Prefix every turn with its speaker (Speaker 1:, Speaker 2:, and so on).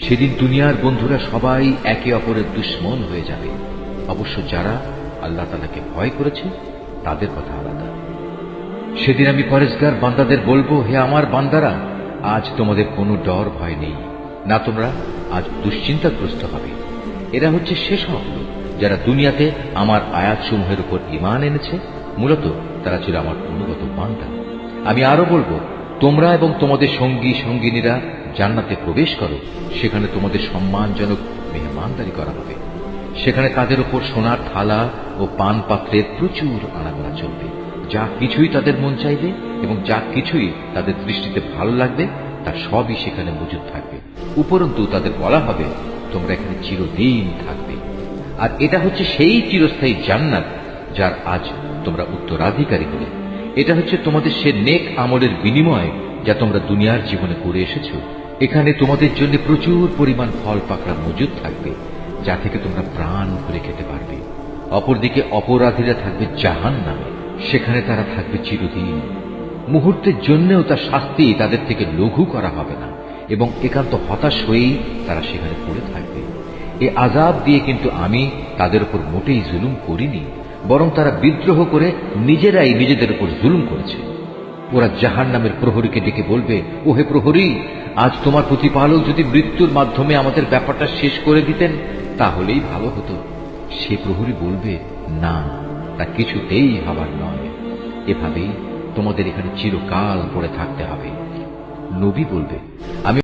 Speaker 1: সেদিন দুনিয়ার বন্ধুরা সবাই একে অপরের দুশ্মন হয়ে যাবে। অবশ্য যারা আল্লাহ তাআলাকে ভয় করেছে তাদের কথা আলাদা। সেদিন আমি পরেজগার বান্দাদের বলবো, হে আমার বান্দারা, আজ তোমাদের কোনো ডর ভয় নেই, না তোমরা আজ দুশ্চিন্তাগ্রস্ত হবে। এরা হচ্ছে সেসব লোক যারা দুনিয়াতে আমার আয়াতসমূহের উপর ঈমান এনেছে। মূলত তারা ছিল আমার অনুগত বান্দা। আমি আরো বলবো, তোমরা এবং তোমাদের সঙ্গী সঙ্গিনীরা জান্নাতে প্রবেশ করো। সেখানে তোমাদের সম্মানজনক মেহমানদারি করা হবে। সেখানে তাদের উপর সোনার থালা ও পান পাত্রের প্রচুর আনাগোনা চলবে। যা কিছুই তাদের মন চাইবে এবং যা কিছুই তাদের দৃষ্টিতে ভালো লাগবে তা সবই সেখানে মজুদ থাকবে। উপরন্তু তাদের বলা হবে, তোমরা এখানে চিরদিন থাকবে। আর এটা হচ্ছে সেই চিরস্থায়ী জান্নাত যার আজ তোমরা উত্তরাধিকারী হলে। এটা হচ্ছে তোমাদের সে নেক আমলের বিনিময় যা তোমরা দুনিয়ার জীবনে করে এসেছ। এখানে তোমাদের জন্য প্রচুর পরিমাণ ফল পাকড়া মজুদ থাকবে, যা থেকে তোমরা প্রাণ ভরে খেতে পারবে। অপরদিকে অপরাধীরা থাকবে জাহান্নামে। সেখানে তারা থাকবে চিরদিন। মুহূর্তের জন্যও তার শাস্তি তাদের থেকে লঘু করা হবে না এবং একান্ত হতাশ হয়েই তারা সেখানে পড়ে থাকবে। এই আযাব দিয়ে কিন্তু আমি তাদের উপর মোটেই জুলুম করিনি, বরং তারা বিদ্রোহ করে নিজেরাই নিজেদের উপর জুলুম করেছে। ওরা জাহান্নামের প্রহরীকে ডেকে বলবে, ও হে প্রহরী, আজ তোমার প্রতিপালক যদি মৃত্যুর মাধ্যমে আমাদের ব্যাপারটা শেষ করে দিতেন তাহলেই ভালো হতো। সে প্রহরী বলবে, না, তা কিছুতেই হবার নয়। এভাবেই তোমাদের এখানে চিরকাল পড়ে থাকতে হবে। নবী বলবে, আমি